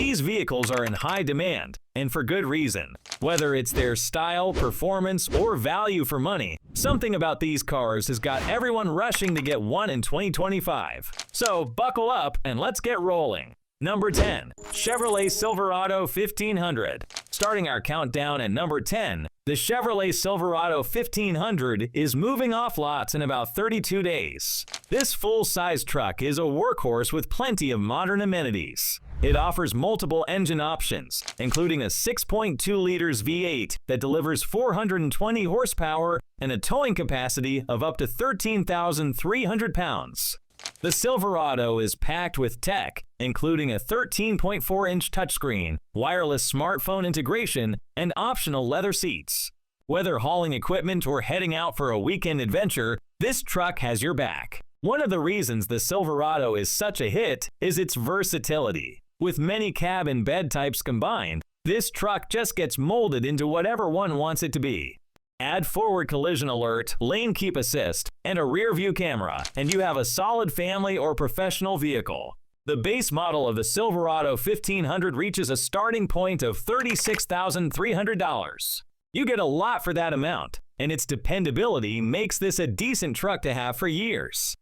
These vehicles are in high demand, and for good reason. Whether it's their style, performance, or value for money, something about these cars has got everyone rushing to get one in 2025. So buckle up and let's get rolling. Number 10. Chevrolet Silverado 1500. Starting our countdown at number 10, the Chevrolet Silverado 1500 is moving off lots in about 32 days. This full-size truck is a workhorse with plenty of modern amenities. It offers multiple engine options, including a 6.2 liters V8 that delivers 420 horsepower and a towing capacity of up to 13,300 pounds. The Silverado is packed with tech, including a 13.4-inch touchscreen, wireless smartphone integration, and optional leather seats. Whether hauling equipment or heading out for a weekend adventure, this truck has your back. One of the reasons the Silverado is such a hit is its versatility. With many cab and bed types combined, this truck just gets molded into whatever one wants it to be. Add forward collision alert, lane keep assist, and a rear view camera, and you have a solid family or professional vehicle. The base model of the Silverado 1500 reaches a starting point of $36,300. You get a lot for that amount, and its dependability makes this a decent truck to have for years.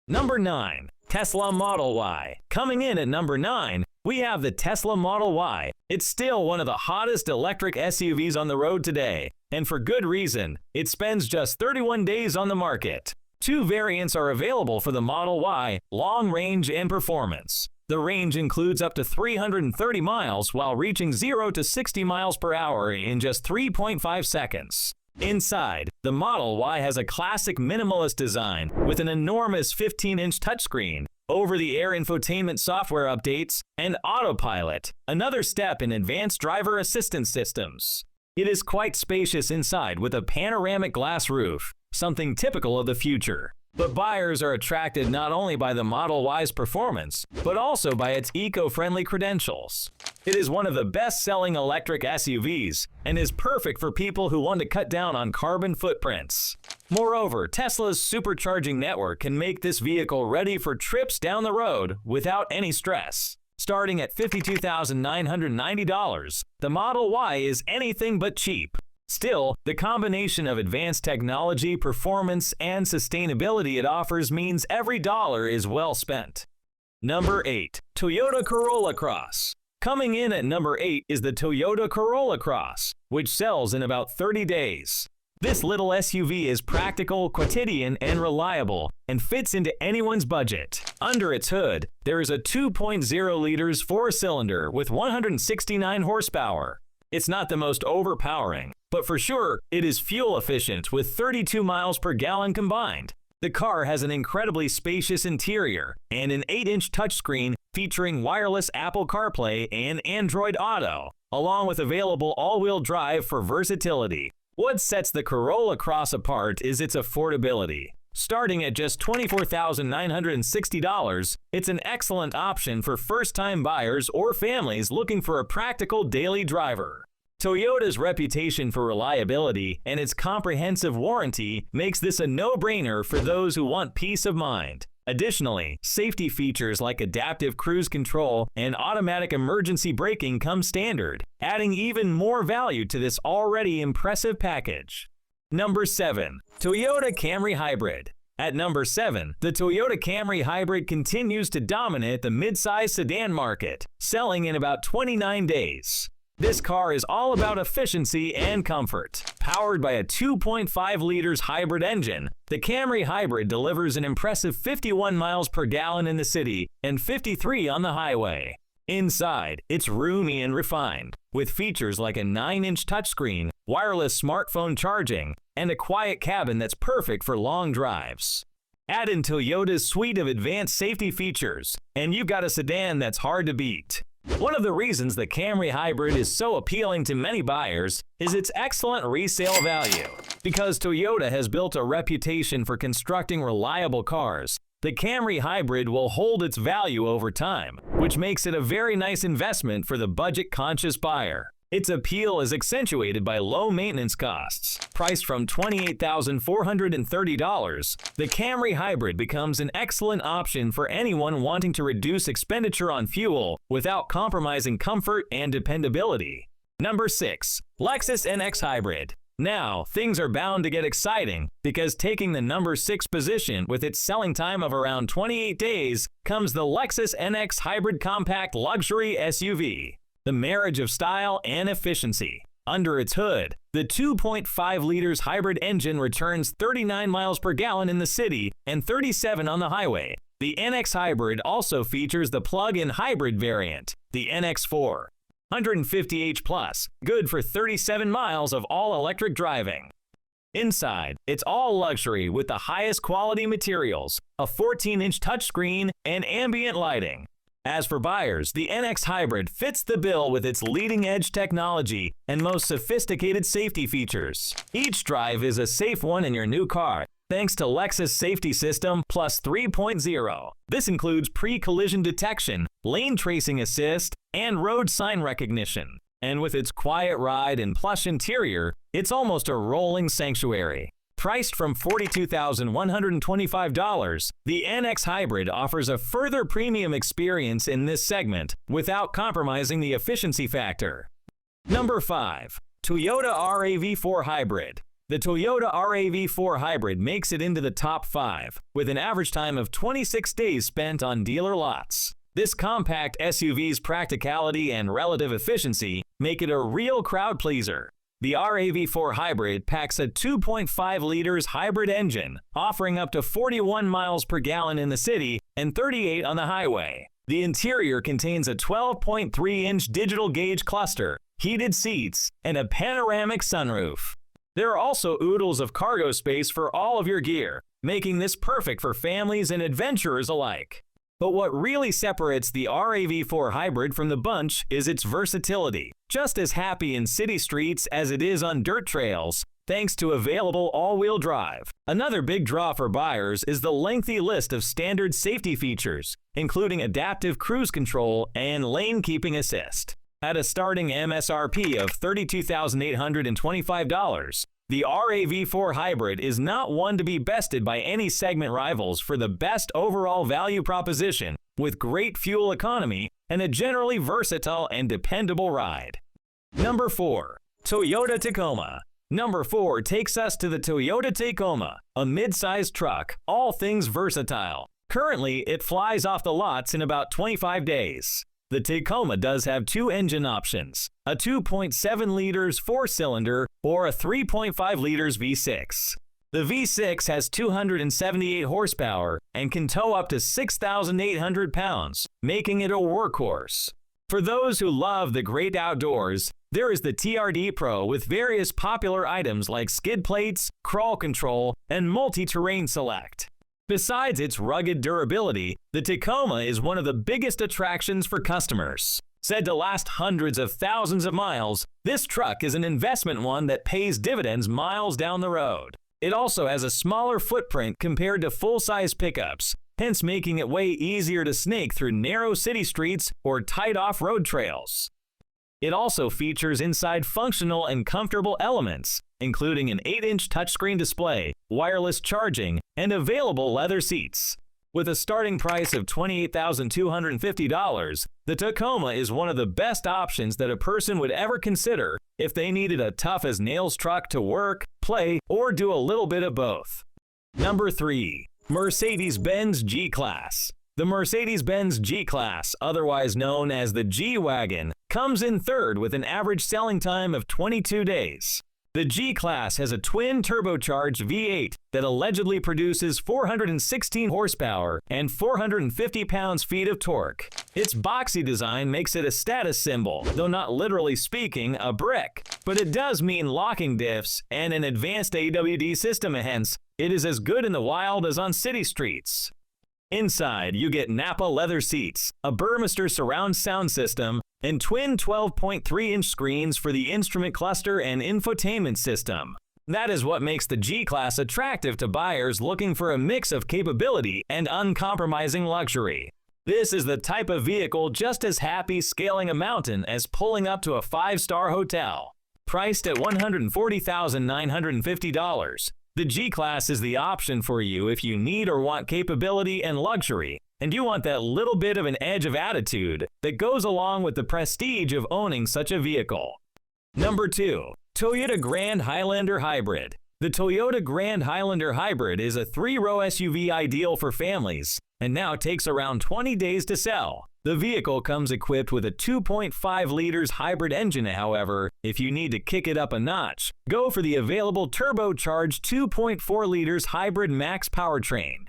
Number 9. Tesla Model Y. Coming in at number 9, we have the Tesla Model Y. It's still one of the hottest electric SUVs on the road today, and for good reason. It spends just 31 days on the market. Two variants are available for the Model Y, long range and performance. The range includes up to 330 miles while reaching 0 to 60 miles per hour in just 3.5 seconds. Inside, the Model Y has a classic minimalist design with an enormous 15-inch touchscreen, over-the-air infotainment software updates, and autopilot, another step in advanced driver assistance systems. It is quite spacious inside with a panoramic glass roof, something typical of the future. But buyers are attracted not only by the Model Y's performance, but also by its eco-friendly credentials. It is one of the best-selling electric SUVs and is perfect for people who want to cut down on carbon footprints. Moreover, Tesla's supercharging network can make this vehicle ready for trips down the road without any stress. Starting at $52,990, the Model Y is anything but cheap. Still, the combination of advanced technology, performance, and sustainability it offers means every dollar is well spent. Number 8. Toyota Corolla Cross. Coming in at number 8 is the Toyota Corolla Cross, which sells in about 30 days. This little SUV is practical, quotidian, and reliable, and fits into anyone's budget. Under its hood, there is a 2.0 liters 4-cylinder with 169 horsepower. It's not the most overpowering, but for sure, it is fuel efficient with 32 miles per gallon combined. The car has an incredibly spacious interior and an 8-inch touchscreen featuring wireless Apple CarPlay and Android Auto, along with available all-wheel drive for versatility. What sets the Corolla Cross apart is its affordability. Starting at just $24,960, it's an excellent option for first-time buyers or families looking for a practical daily driver. Toyota's reputation for reliability and its comprehensive warranty makes this a no-brainer for those who want peace of mind. Additionally, safety features like adaptive cruise control and automatic emergency braking come standard, adding even more value to this already impressive package. Number 7. Toyota Camry Hybrid. At number 7, the Toyota Camry Hybrid continues to dominate the midsize sedan market, selling in about 29 days. This car is all about efficiency and comfort. Powered by a 2.5 liters hybrid engine, the Camry Hybrid delivers an impressive 51 miles per gallon in the city and 53 on the highway. Inside, it's roomy and refined, with features like a 9-inch touchscreen, wireless smartphone charging, and a quiet cabin that's perfect for long drives. Add in Toyota's suite of advanced safety features, and you've got a sedan that's hard to beat. One of the reasons the Camry Hybrid is so appealing to many buyers is its excellent resale value. Because Toyota has built a reputation for constructing reliable cars, the Camry Hybrid will hold its value over time, which makes it a very nice investment for the budget-conscious buyer. Its appeal is accentuated by low maintenance costs. Priced from $28,430, the Camry Hybrid becomes an excellent option for anyone wanting to reduce expenditure on fuel without compromising comfort and dependability. Number 6. Lexus NX Hybrid. Now, things are bound to get exciting because taking the number 6 position with its selling time of around 28 days comes the Lexus NX Hybrid Compact Luxury SUV. The marriage of style and efficiency. Under its hood, the 2.5 liters hybrid engine returns 39 miles per gallon in the city and 37 on the highway. The NX Hybrid also features the plug-in hybrid variant, the NX4. 150 H+, good for 37 miles of all-electric driving. Inside, it's all luxury with the highest quality materials, a 14-inch touchscreen, and ambient lighting. As for buyers, the NX Hybrid fits the bill with its leading-edge technology and most sophisticated safety features. Each drive is a safe one in your new car, thanks to Lexus Safety System Plus 3.0. This includes pre-collision detection, lane tracing assist, and road sign recognition. And with its quiet ride and plush interior, it's almost a rolling sanctuary. Priced from $42,125, the NX Hybrid offers a further premium experience in this segment without compromising the efficiency factor. Number 5. Toyota RAV4 Hybrid. The Toyota RAV4 Hybrid makes it into the top 5, with an average time of 26 days spent on dealer lots. This compact SUV's practicality and relative efficiency make it a real crowd pleaser. The RAV4 Hybrid packs a 2.5 liters hybrid engine, offering up to 41 miles per gallon in the city and 38 on the highway. The interior contains a 12.3-inch digital gauge cluster, heated seats, and a panoramic sunroof. There are also oodles of cargo space for all of your gear, making this perfect for families and adventurers alike. But what really separates the RAV4 Hybrid from the bunch is its versatility. Just as happy in city streets as it is on dirt trails, thanks to available all-wheel drive. Another big draw for buyers is the lengthy list of standard safety features, including adaptive cruise control and lane keeping assist. At a starting MSRP of $32,825, the RAV4 Hybrid is not one to be bested by any segment rivals for the best overall value proposition, with great fuel economy and a generally versatile and dependable ride. Number 4. Toyota Tacoma. Number 4 takes us to the Toyota Tacoma, a mid-sized truck, all things versatile. Currently, it flies off the lots in about 25 days. The Tacoma does have 2 engine options, a 2.7 liters 4-cylinder or a 3.5 liters V6. The V6 has 278 horsepower and can tow up to 6,800 pounds, making it a workhorse. For those who love the great outdoors, there is the TRD Pro with various popular items like skid plates, crawl control, and multi-terrain select. Besides its rugged durability, the Tacoma is one of the biggest attractions for customers. Said to last hundreds of thousands of miles, this truck is an investment one that pays dividends miles down the road. It also has a smaller footprint compared to full-size pickups, hence making it way easier to snake through narrow city streets or tight off-road trails. It also features inside functional and comfortable elements, including an 8-inch touchscreen display, wireless charging, and available leather seats. With a starting price of $28,250, the Tacoma is one of the best options that a person would ever consider if they needed a tough-as-nails truck to work, play, or do a little bit of both. Number 3. Mercedes-Benz GClass. The Mercedes-Benz G-Class, otherwise known as the G-Wagon, comes in third with an average selling time of 22 days. The G-Class has a twin turbocharged V8 that allegedly produces 416 horsepower and 450 pounds-feet of torque. Its boxy design makes it a status symbol, though not literally speaking a brick. But it does mean locking diffs and an advanced AWD system, hence, it is as good in the wild as on city streets. Inside, you get Napa leather seats, a Burmester surround sound system, and twin 12.3-inch screens for the instrument cluster and infotainment system. That is what makes the G-Class attractive to buyers looking for a mix of capability and uncompromising luxury. This is the type of vehicle just as happy scaling a mountain as pulling up to a 5-star hotel. Priced at $140,950, the G-Class is the option for you if you need or want capability and luxury, and you want that little bit of an edge of attitude that goes along with the prestige of owning such a vehicle. Number 2. Toyota Grand Highlander Hybrid. The Toyota Grand Highlander Hybrid is a 3-row SUV ideal for families and now takes around 20 days to sell. The vehicle comes equipped with a 2.5 liters hybrid engine. However, if you need to kick it up a notch, go for the available turbocharged 2.4 liters hybrid max powertrain.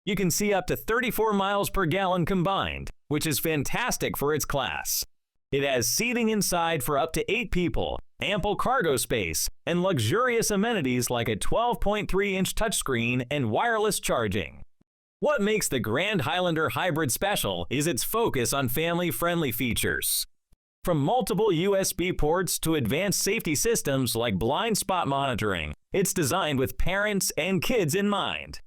You can see up to 34 miles per gallon combined, which is fantastic for its class. It has seating inside for up to 8 people, ample cargo space, and luxurious amenities like a 12.3-inch touchscreen and wireless charging. What makes the Grand Highlander Hybrid special is its focus on family-friendly features. From multiple USB ports to advanced safety systems like blind spot monitoring, it's designed with parents and kids in mind.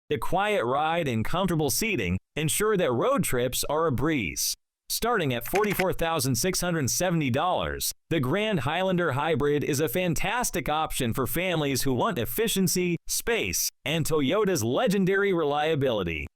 The quiet ride and comfortable seating ensure that road trips are a breeze. Starting at $44,670, the Grand Highlander Hybrid is a fantastic option for families who want efficiency, space, and Toyota's legendary reliability.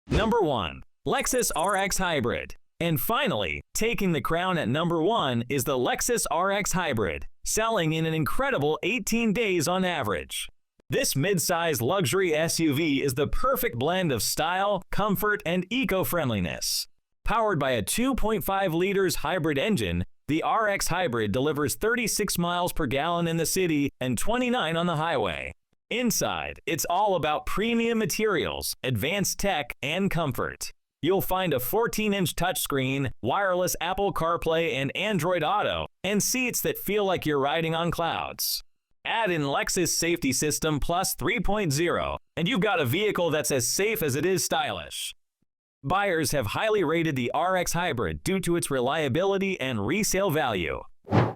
Number 1. Lexus RX Hybrid. And finally, taking the crown at number 1 is the Lexus RX Hybrid, selling in an incredible 18 days on average. This mid-size luxury SUV is the perfect blend of style, comfort, and eco-friendliness. Powered by a 2.5 liters hybrid engine, the RX Hybrid delivers 36 miles per gallon in the city and 29 on the highway. Inside, it's all about premium materials, advanced tech, and comfort. You'll find a 14-inch touchscreen, wireless Apple CarPlay and Android Auto, and seats that feel like you're riding on clouds. Add in Lexus Safety System Plus 3.0, and you've got a vehicle that's as safe as it is stylish. Buyers have highly rated the RX Hybrid due to its reliability and resale value.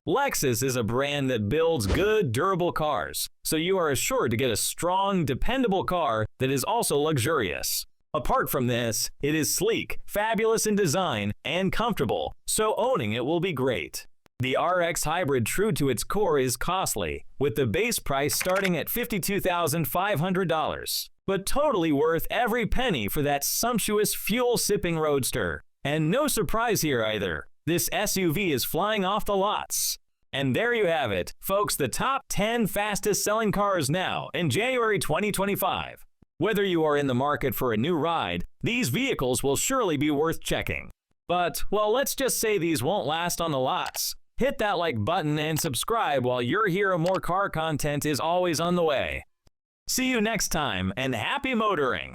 Lexus is a brand that builds good, durable cars, so you are assured to get a strong, dependable car that is also luxurious. Apart from this, it is sleek, fabulous in design, and comfortable, so owning it will be great. The RX Hybrid, true to its core, is costly, with the base price starting at $52,500. But totally worth every penny for that sumptuous fuel-sipping roadster. And no surprise here either, this SUV is flying off the lots. And there you have it, folks, the top 10 fastest selling cars now in January 2025. Whether you are in the market for a new ride, these vehicles will surely be worth checking. But, well, let's just say these won't last on the lots. Hit that like button and subscribe while your Here More car content is always on the way. See you next time, and happy motoring!